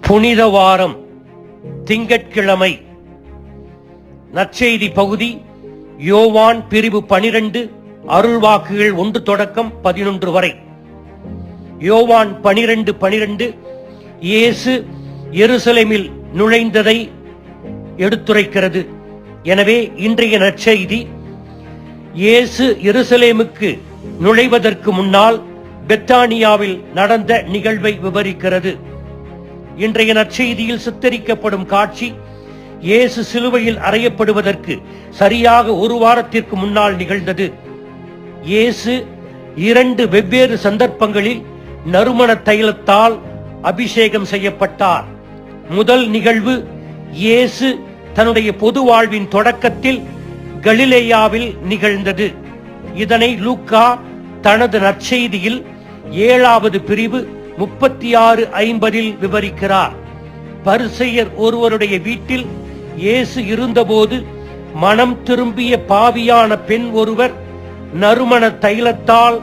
புனித வாரம் திங்கட்கிழமை. நற்செய்தி பகுதி யோவான் பிரிவு 12 அருள்வாக்குகள் 1 தொடக்கம் 11 வரை. யோவான் 12:12 இயேசு எருசலேமில் நுழைந்ததை எடுத்துரைக்கிறது. எனவே இன்றைய நற்செய்தி இயேசு எருசலேமுக்கு நுழைவதற்கு முன்னால் பெத்தானியாவில் நடந்த நிகழ்வை விவரிக்கிறது. இன்றைய நற்செய்தியில் சித்தரிக்கப்படும் காட்சி இயேசு சிலுவையில் அறையப்படுவதற்கு சரியாக 1 வாரத்திற்கு முன்னால் நிகழ்ந்தது. இயேசு 2 வெவ்வேறு சந்தர்ப்பங்களில் நறுமண தைலத்தால் அபிஷேகம் செய்யப்பட்டார். முதல் நிகழ்வு இயேசு தன்னுடைய பொது வாழ்வின் தொடக்கத்தில் கலிலேயாவில் நிகழ்ந்தது. இதனை லூக்கா தனது நற்செய்தியில் 7வது பிரிவு 36:50 விவரிக்கிறார். பரிசேயர் ஒருவருடைய வீட்டில் இயேசு இருந்தபோது மனம் திரும்பிய பாவியான பெண் ஒருவர் நறுமண தைலத்தால்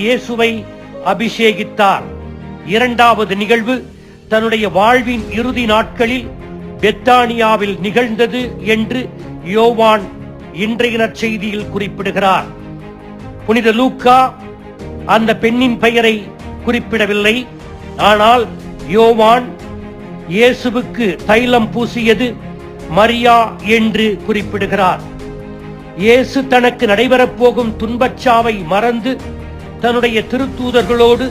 இயேசுவை அபிஷேகித்தார். 2வது நிகழ்வு தன்னுடைய வாழ்வின் இறுதி நாட்களில் பெத்தானியாவில் நிகழ்ந்தது என்று யோவான் இன்றைய நற்செய்தியில் குறிப்பிடுகிறார். புனித லூக்கா அந்த பெண்ணின் பெயரை குறிப்பிடவில்லை. ஆனால் யோவான் இயேசுவுக்கு தைலம் பூசியது மரியா என்று குறிப்பிடுகிறார். இயேசு தனக்கு நடைபெறப் போகும் துன்பச்சாவை மறந்து தன்னுடைய திருத்தூதர்களோடு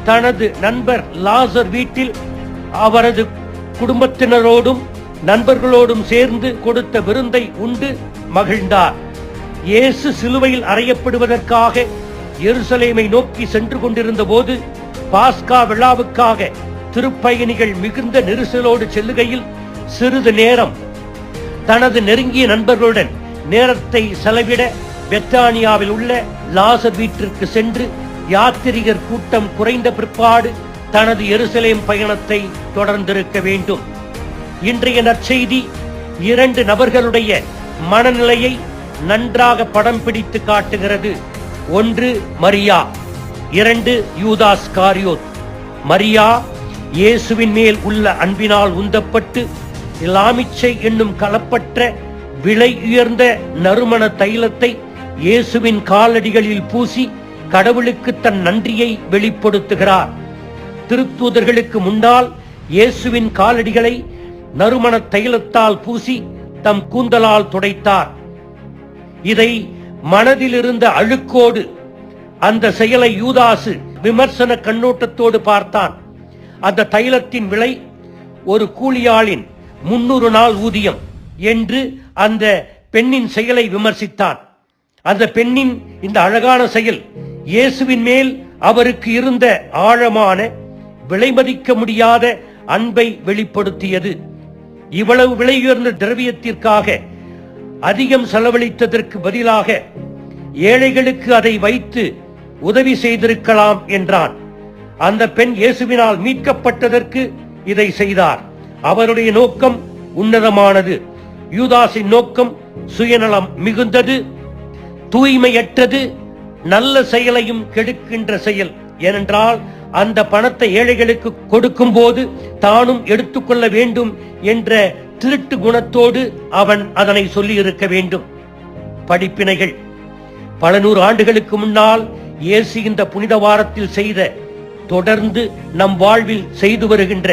தனது நண்பர் லாசர் வீட்டில் அவரது குடும்பத்தினரோடும் நண்பர்களோடும் சேர்ந்து கொடுத்த விருந்தை உண்டு மகிழ்ந்தார். இயேசு சிலுவையில் அறையப்படுவதற்காக எருசலேமை நோக்கி சென்று கொண்டிருந்த போது பாஸ்கா விழாவுக்காக திருப்பயணிகள் மிகுந்த நெரிசலோடு செல்லுகையில் சிறிது நேரம் தனது நெருங்கிய நண்பர்களுடன் நேரத்தை செலவிட பெத்தானியாவில் உள்ள லாசர் வீட்டிற்கு சென்று யாத்திரிகர் கூட்டம் குறைந்த பிற்பாடு தனது எருசலேம் பயணத்தை தொடர்ந்திருக்க வேண்டும். இன்றைய நற்செய்தி 2 நபர்களுடைய மனநிலையை நன்றாக படம் பிடித்து காட்டுகிறது. 1 மரியா, 2 யூதாஸ் காரியோத். மரியா இயேசுவின் மேல் உள்ள அன்பினால் உந்தப்பட்டு இலாமிச்சை என்னும் கலப்பற்ற விலை உயர்ந்த நறுமண தைலத்தை இயேசுவின் காலடிகளில் பூசி கடவுளுக்கு தன் நன்றியை வெளிப்படுத்துகிறார். திருத்தூதர்களுக்கு முன்னால் இயேசுவின் காலடிகளை நறுமண தைலத்தால் பூசி தம் கூந்தலால் துடைத்தார். இதை மனதில் இருந்த அழுக்கோடு அந்த செயலை யூதாசு விமர்சன கண்ணோட்டத்தோடு பார்த்தான். அந்த தைலத்தின் விலை ஒரு கூலியாளின் 300 நாள் ஊதியம் என்று அந்த பெண்ணின் செயலை விமர்சித்தான். அந்த பெண்ணின் இந்த அழகான செயல் இயேசுவின் மேல் அவருக்கு இருந்த ஆழமான விலைமதிக்க முடியாத அன்பை வெளிப்படுத்தியது. இவ்வளவு விலையுயர்ந்த திரவியத்திற்காக அதிகம் செலவழித்ததற்கு பதிலாக ஏழைகளுக்கு அதை வைத்து உதவி செய்திருக்கலாம் என்றான். அந்த பெண் இயேசுவினால் மீட்கப்பட்டதற்கு இதை செய்தார். அவருடைய நோக்கம் உன்னதமானது. யூதாஸின் நோக்கம் சுயநலம் மிகுந்தது, தூய்மையற்றது, நல்ல செயலையும் கெடுக்கின்ற செயல். ஏனென்றால் அந்த பணத்தை ஏழைகளுக்கு கொடுக்கும் போது தானும் எடுத்துக்கொள்ள வேண்டும் என்ற திருட்டு குணத்தோடு அவன் அதனை சொல்லி இருக்க வேண்டும். படிப்பினைகள். பல 100 ஆண்டுகளுக்கு முன்னால் இயேசு இந்த புனித வாரத்தில் செய்த, தொடர்ந்து நம் வாழ்வில் செய்து வருகின்ற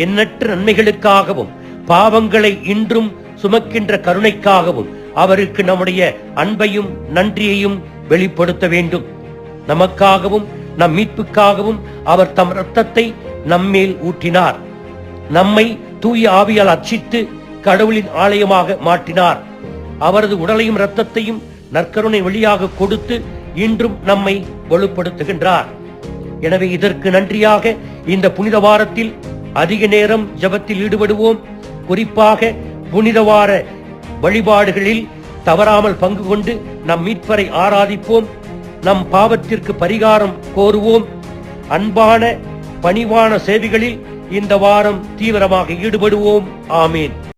எண்ணற்ற நன்மைகளுக்காகவும் பாவங்களை இன்றும் சுமக்கின்ற கருணைக்காகவும் அவருக்கு நம்முடைய அன்பையும் நன்றியையும் வெளிப்படுத்த வேண்டும். நமக்காகவும் நம் மீட்புக்காகவும் அவர் தம் இரத்தத்தை நம்மேல் ஊற்றினார். நம்மை தூய ஆவியால் அர்ச்சித்து கடவுளின் ஆலயமாக மாற்றினார். அவரது உடலையும் இரத்தத்தையும் நற்கருணை வழியாக கொடுத்து இன்றும் நம்மை வலுப்படுத்துகின்றார். எனவே இதற்கு நன்றியாக இந்த புனித வாரத்தில் அதிக நேரம் ஜெபத்தில் ஈடுபடுவோம். குறிப்பாக புனித வார வழிபாடுகளில் தவறாமல் பங்கு கொண்டு நம் மீட்பரை ஆராதிப்போம். நம் பாவத்திற்கு பரிகாரம் கோருவோம். அன்பான பணிவான சேவைகளில் இந்த வாரம் தீவிரமாக ஈடுபடுவோம். ஆமீன்.